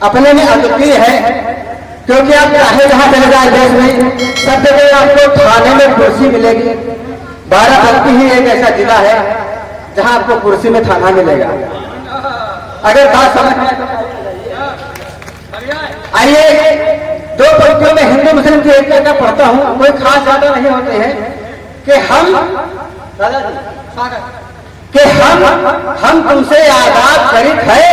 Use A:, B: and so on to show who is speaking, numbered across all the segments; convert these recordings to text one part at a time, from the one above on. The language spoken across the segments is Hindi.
A: अपने में अद्वितीय है, क्योंकि आप चाहे जहां चले जाए देश में, सब जगह आपको थाने में कुर्सी मिलेगी। बाराबंकी ही एक ऐसा जिला है जहां आपको कुर्सी में थाना मिलेगा। अगर बात समझ में आइए, दो पंक्तियों में हिंदू मुस्लिम की एकता का पढ़ता हूं, कोई खास ज्यादा नहीं होते हैं कि हम तुमसे आजाद करीब है,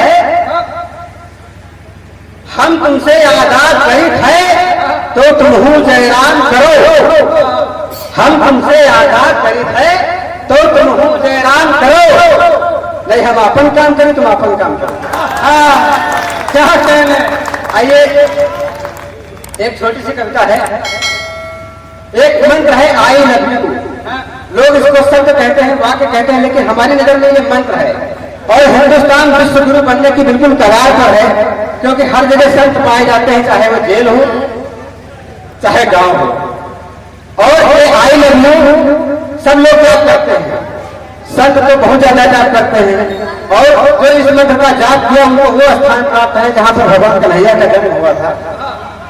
A: हम तुमसे आजाद करीब है तो तुम हूं जयराम करो। हम तुमसे आजाद करीब है तो तुम हूं जयराम करो। नहीं, हम अपन काम करें, तुम अपन काम करो। क्या कहना। आइए, एक छोटी सी कविता है, एक मंत्र है आई लव यू। लोग इसको शब्द कहते हैं, वाक्य कहते हैं, लेकिन हमारी नजर में ये मंत्र है। और हिंदुस्तान विश्व गुरु बनने की बिल्कुल कगार पर है, क्योंकि हर जगह संत पाए जाते हैं, चाहे वो जेल हो चाहे गांव हो। और ये आई लव यू सब लोग याद करते हैं, संत तो बहुत ज्यादा याद करते हैं। और जो इस मंत्र का जाप किया उनको वो स्थान प्राप्त है जहां पर भगवान कन्हैया का जन्म हुआ था।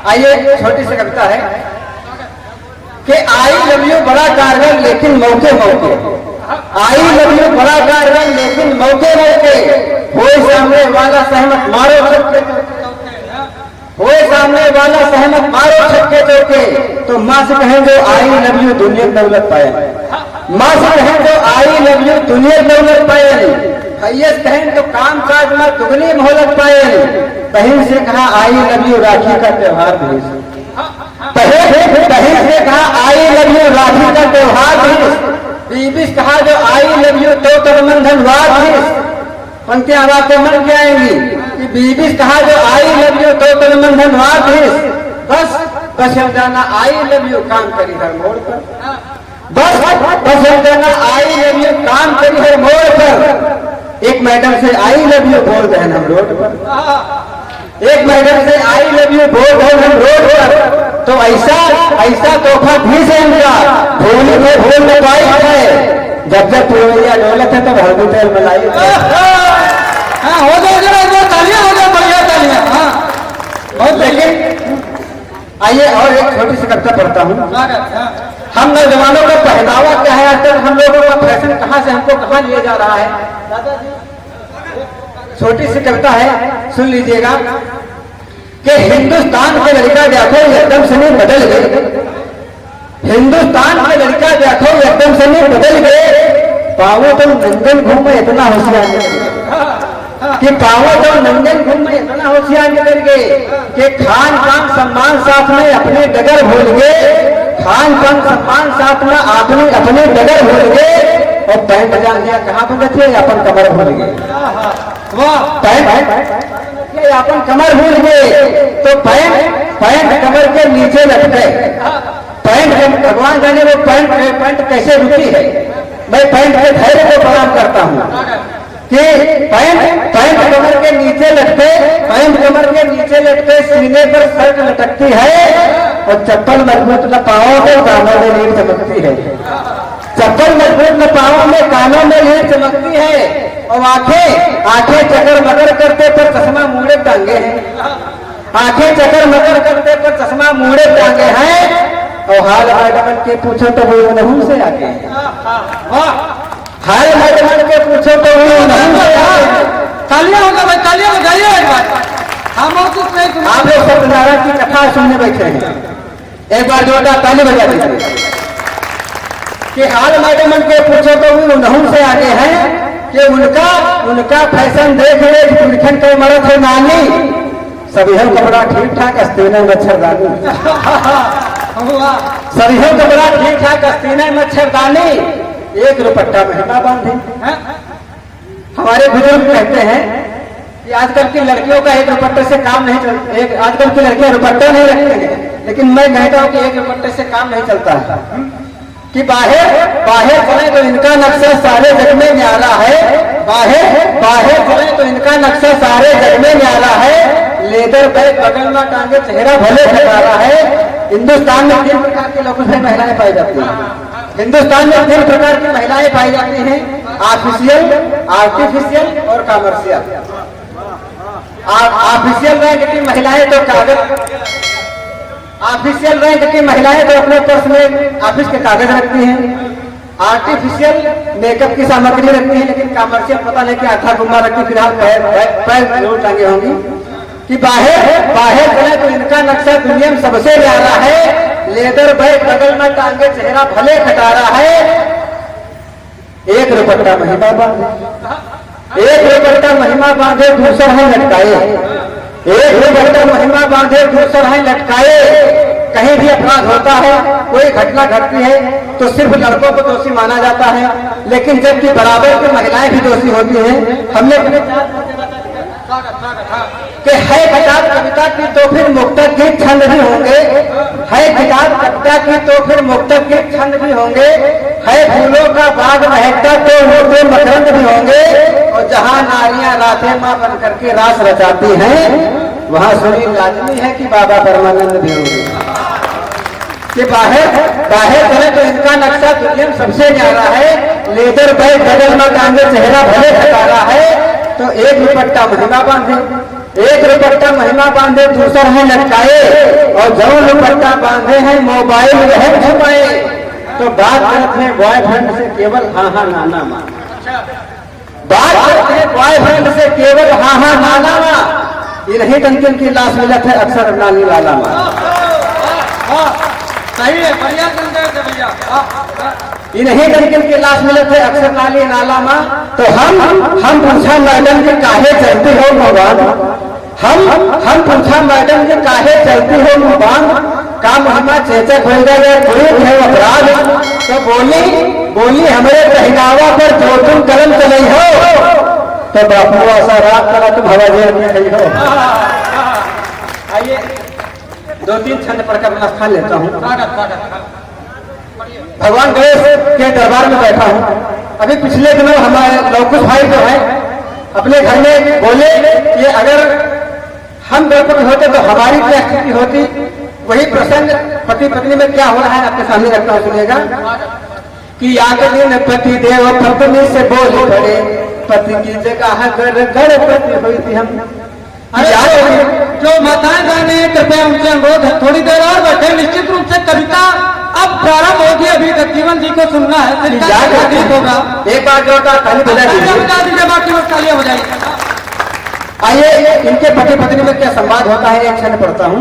A: आइए, छोटी सी कविता है कि आई लव यू बड़ा कारगर लेकिन मौके मौके, आई लव यू बड़ा कारगर लेकिन मौके मौके, होए सामने वाला सहमत मारो छक्के, होए सामने वाला सहमत मारो छक्के चौके। तो माँ से कहें जो आई लव यू दुनिया दौलत पाए, माँ से कहें जो आई लव यू दुनिया दौलत पाए, भैया कहें तो काम काज में दुगनी मोहलत पाए। बहन से कहा आई लव यू राखी का त्योहार भेज, बहन से कहा आई लव यू राखी का त्योहार भेज, बीबी से कहा जो आई लव यू तो तनमन वाद भेज। पंक्तियां आपके मन के आएंगी कि बीबी से कहा जो आई लव यू तो तनमन वाद भेज। बस बस जाना आई लव यू काम करी हर मोड़ पर, बस बस जाना आई लव यू काम करी हर मोड़ पर। एक मैडम से आई लव यू बोल रहे हैं हम रोड पर, एक मैडम से आई लव यू बोल रहे हैं हम रोड पर। तो ऐसा ऐसा तोहफा भी से इनका भोली में भूल में पाई है, जब जब पुरवैया डोलत है तब हल्दी तेल मलाई हो जाए तालियां, हो जाए बढ़िया तालियां। बहुत लेकिन आइए और एक छोटी सी कविता पढ़ता हूँ। हम नौजवानों का पहनावा क्या है, आजकल हम लोगों का फैशन कहाँ से हमको कहाँ लिए जा रहा है। छोटी सी कविता है, सुन लीजिएगा कि हिंदुस्तान के लड़का देखो एकदम से नहीं बदल गए, हिंदुस्तान के लड़का देखो एकदम से नहीं बदल गए। पावो तो नंदन घूमे इतना होशियार कि पावो तो नंदन घूमे इतना होशियार निकल गए कि खान पान सम्मान साथ में अपने डगर भूल गए, खान पान सम्मान साथ में आपने अपने डगर भूल गए। और पैंट जान दिया कहाँ पर थे, अपन कमर भूल गए, पैंट अपन कमर भूल गए। तो पैंट कमर के नीचे लटके, पैंट भगवान जाने वो पैंट कैसे रुकी है। मैं पैंट के धैर्य को प्रणाम करता हूँ कि पैंट कमर के नीचे लटके, पैंट कमर के नीचे लटके, सीने पर शर्ट लटकती है और चप्पल मजबूत न पाओ तो कानों में लीड चमकती है, चप्पल मजबूत न पाओ में कानों में लीड चमकती है। और आंखें चकर मकर करते पर चश्मा मूड़े टांगे हैं, आंखें चकर मकर करते पर चश्मा मूड़े टांगे हैं। और हाल मैडम के पूछो तो वो नहू से आगे, हाल मैडम के पूछो तो वो नहू से आगे। तालियां होगा भाई, तालियां बजाइए एक बार। हम आप लोग सत्यनारायण की कथा सुनने बैठे हैं, एक बार जोरदार ताली बजा दीजिए कि हाल मैडम के पूछो तो वो नहू से आगे हैं कि उनका फैशन देख ले पुरखन के मरद है नानी, सभी हम कपड़ा ठीक ठाक अस्तीने मच्छरदानी, सभी हम कपड़ा ठीक ठाक अस्तीने मच्छरदानी, एक दुपट्टा महंगा बांधे। हमारे बुजुर्ग कहते हैं कि आजकल की लड़कियों का एक दुपट्टे से काम नहीं चलता, आजकल की लड़कियां दुपट्टा नहीं रखती हैं, लेकिन मैं कहता हूं कि एक दुपट्टे से काम नहीं चलता है कि बाहर चले तो इनका नक्शा सारे जग में न्यारा है, बाहर चले तो इनका नक्शा सारे जग में न्यारा है। लेदर बैग बगल में टांगे चेहरा भले खटारा है। हिंदुस्तान में 3 प्रकार के लोगों से महिलाएं पाई जाती हैं, हिंदुस्तान में 3 प्रकार की महिलाएं पाई जाती हैं, ऑफिशियल, आर्टिफिशियल और कॉमर्शियल। ऑफिशियल रैंक की महिलाएं तो कागज ऑफिशियल रैंक की महिलाएं तो अपने पर्स में ऑफिस के कागज रखती हैं, आर्टिफिशियल मेकअप की सामग्री रखती है, लेकिन कमर्शियल पता नहीं कि आधा गुम्मा रखती। फिलहाल पैर जरूर टांगे होंगी कि बाहर बाहर चले तो इनका नक्शा दुनिया में सबसे न्यारा है। लेदर बैग बगल में टांगे, चेहरा भले खटारा है। एक रुपट्टा महिमा बांधे, एक रुपट्टा महिमा बांधे, दूसरा है लटकाए। एक रुपट्टा महिमा बांधे, दूसरा है लटकाए। कहीं भी अपराध होता है, कोई घटना घटती है तो सिर्फ लड़कों को दोषी माना जाता है, लेकिन जबकि बराबर की महिलाएं भी दोषी होती हैं। हमने कि है किताब कविता की तो फिर मुक्तक के छंद भी होंगे, है किताब कविता की तो फिर मुक्तक के छंद भी होंगे, है फूलों का बाग महकता तो होते मकरंद भी होंगे। और जहाँ नारियां राधे माँ बन करके रास रचाती हैं, वहाँ सुनील लाजमी है कि बाबा परमानंद भी होंगे। कि बाहर बाहर चले तो इनका नक्शा दुनिया में सबसे न्यारा है। लेदर बैग बगल में टांगे, चेहरा भले खटारा है। तो एक रुपट्टा महिमा बांधे, एक रुपट्टा महिमा बांधे, दूसरा है लटकाए। और जो रुपट्टा बांधे हैं मोबाइल वह छुपाए। तो बात करते हैं बॉयफ्रेंड से केवल हाँ हाँ नाना माँ, बात करते हैं बॉयफ्रेंड से केवल हाँ हाँ नाना माँ। इन्हीं टंकिन की लाश मिलत है अक्सर नानी लाला माँ।
B: सही है, बढ़िया भैया।
A: इन्हीं टंकिन की लाश मिलत है अक्सर नाली नाला माँ। तो हम पूछा मैडम जी काहे चलती हो मोबाइल, हम पूछा मैडम जी काहे चलती हो मोबाइल, का महिमा चेचक हो गया कोई है अपराध। तो बोली हमारे पहनावा पर जो तुम कलम चले हो, तो बापू ऐसा रात करा तुम हवा जेल में गई हो। आइए दो तीन छंद पढ़कर व्यवस्था लेता हूँ। भगवान गणेश के दरबार में बैठा हूँ। अभी पिछले दिनों हमारे लौकुश भाई जो है अपने घर में बोले कि अगर हम गणपति होते तो हमारी क्या स्थिति होती। वही प्रसंग पति पत्नी में क्या हो रहा है आपके सामने रखता हूँ, सुनिएगा। कि याद दिन पति देव पत्नी से बोल पड़े, पति की जगह गणपति हुई थी हम।
B: जो माताएं बहने कृपया उनसे अनुरोध है थोड़ी देर और बैठे। निश्चित रूप से कविता अब प्रारंभ होगी, अभी तक जीवन जी को सुनना है। होगा
A: एक बार जो
B: बजा दीजिए, बाकी वक्त तालियां हो जाएगी।
A: आइए इनके पति पत्नी में क्या संवाद होता है, एक क्षण पढ़ता हूँ।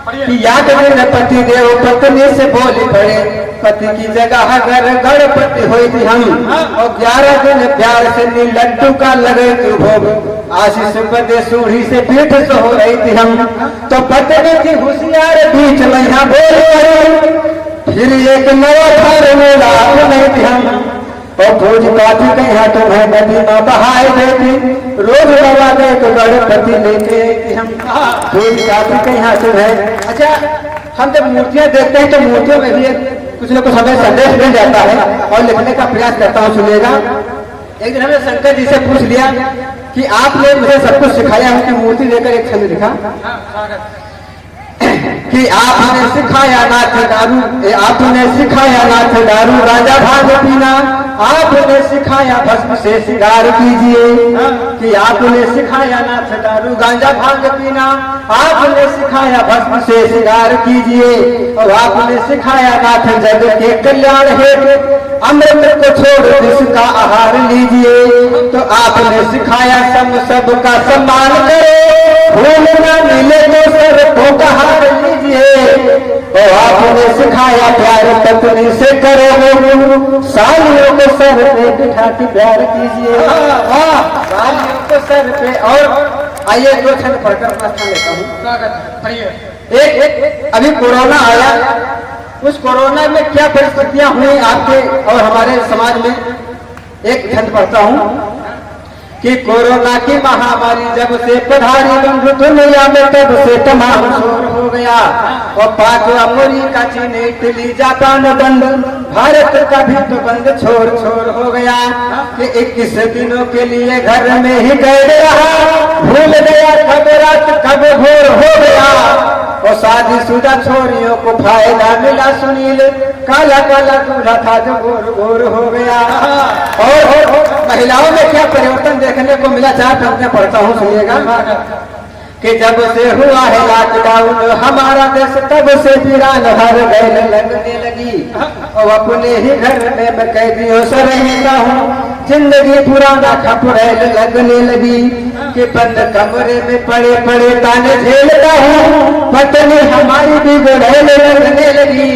A: कि याद दिन पति देव पत्नी से बोली पड़े, पति की जगह गणपति हुई थी हम। और 11 दिन प्यार से नी लड्डू का लगे तू भोग, आशीष पदे सूढ़ी से पीठ से हो रही थी हम। तो पत्नी की होशियार बीच में यहाँ बोल, फिर एक नया घर में रात नहीं थी हम। और भोज काफी कहीं तुम्हें नदी में बहाए देती, रोज लगा दे तो गणपति लेके हम। भोज काफी कहीं तुम्हें। अच्छा, हम जब मूर्तियां देखते हैं तो मूर्तियों में भी कुछ न कुछ हमें संदेश मिल जाता है और लिखने का प्रयास करता हूँ, सुनिएगा। एक दिन हमने शंकर जी से पूछ लिया कि आपने मुझे सब कुछ सिखाया है, कि मूर्ति लेकर एक छंद लिखा कि आपने सिखाया नाथ दारू, आपने सिखाया नाथ दारू गांजा भांग पीना, आपने सिखाया भस्म से सिगार कीजिए। कि आपने सिखाया नाथ दारू गांजा भांग पीना, आपने सिखाया भस्म से सिगार कीजिए। और आपने सिखाया नाथ जग के कल्याण हेतु अमृत को छोड़ जिसका आहार लीजिए। तो आपने सिखाया सबका सम्मान करो, फूल न मिले तो सर को हार लीजिए। और आपने सिखाया प्यार पत्नी से करो, सालियों को सर पे बिठा के प्यार कीजिए। सालियों को सर पे। और आइए दो क्षण पढ़कर अपना स्थान लेता हूँ। एक अभी कोरोना आया, उस कोरोना में क्या परिस्थितियां हुई आपके और हमारे समाज में, एक छंद पढ़ता हूँ। कि कोरोना की महामारी जब से पधारी बंधु दुनिया में, तब से तमाम शोर हो गया। और पाक अमेरिका चीन इटली जापान बंद, भारत का भी तो बंद छोर छोर हो गया। कि 21 दिनों के लिए घर में ही कैद रहा, भूल गया कब रात कब भोर हो गया। और शादीशुदा छोरियों को फायदा मिला सुनील, काला काला दूल्हा था जो गोर गोर हो गया। और महिलाओं में क्या परिवर्तन देखने को मिला, 4 पंक्तियां पढ़ता हूँ, सुनिएगा। कि जब से हुआ है लॉकडाउन हमारा देश, तब से वीरान हर गैल लगने लगी। और अपने ही घर में मैं कैदियों से रहता हूँ, जिंदगी पुराना खपड़ैल लगने लगी। कि बंद कमरे में पड़े पड़े ताने झेलता हूँ, पत्नी हमारी भी गुड़ैल लगने लगी।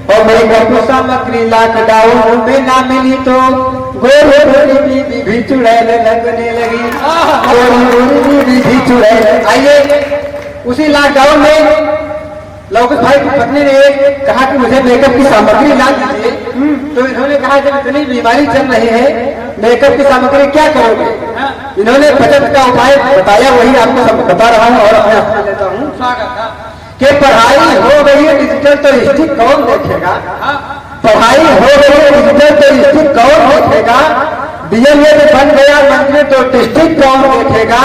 A: और मेकअप सामग्री लॉकडाउन में ना मिली तो गोरी गोरी बीबी भी चुड़ैल लगने लगी। गोरी गोरी बीबी भी चुड़ैल। आइए, उसी लॉकडाउन में लौकुश भाई की पत्नी ने कहा कि मुझे मेकअप की सामग्री ला दीजिए। तो इन्होंने कहा जब इतनी बीमारी चल रही है, मेकअप की सामग्री क्या करोगे? इन्होंने बचत का उपाय बताया, वही आपको सब बता रहा हूँ और अपने हाथ लेता हूँ। कि पढ़ाई हो गई है डिजिटल तो स्टिक कौन देखेगा? पढ़ाई हो गई है डिजिटल तो स्टिक कौन देखेगा? डीएलएड बन गया मंत्री तो डिस्ट्रिक्ट कौन देखेगा?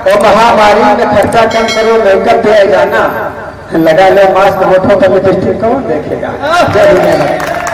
A: और महामारी में खर्चा कम करो, मेकअप दिया जाना, लगा लो मास्क, होठों पर लिपस्टिक कौन देखेगा? जय हिंद।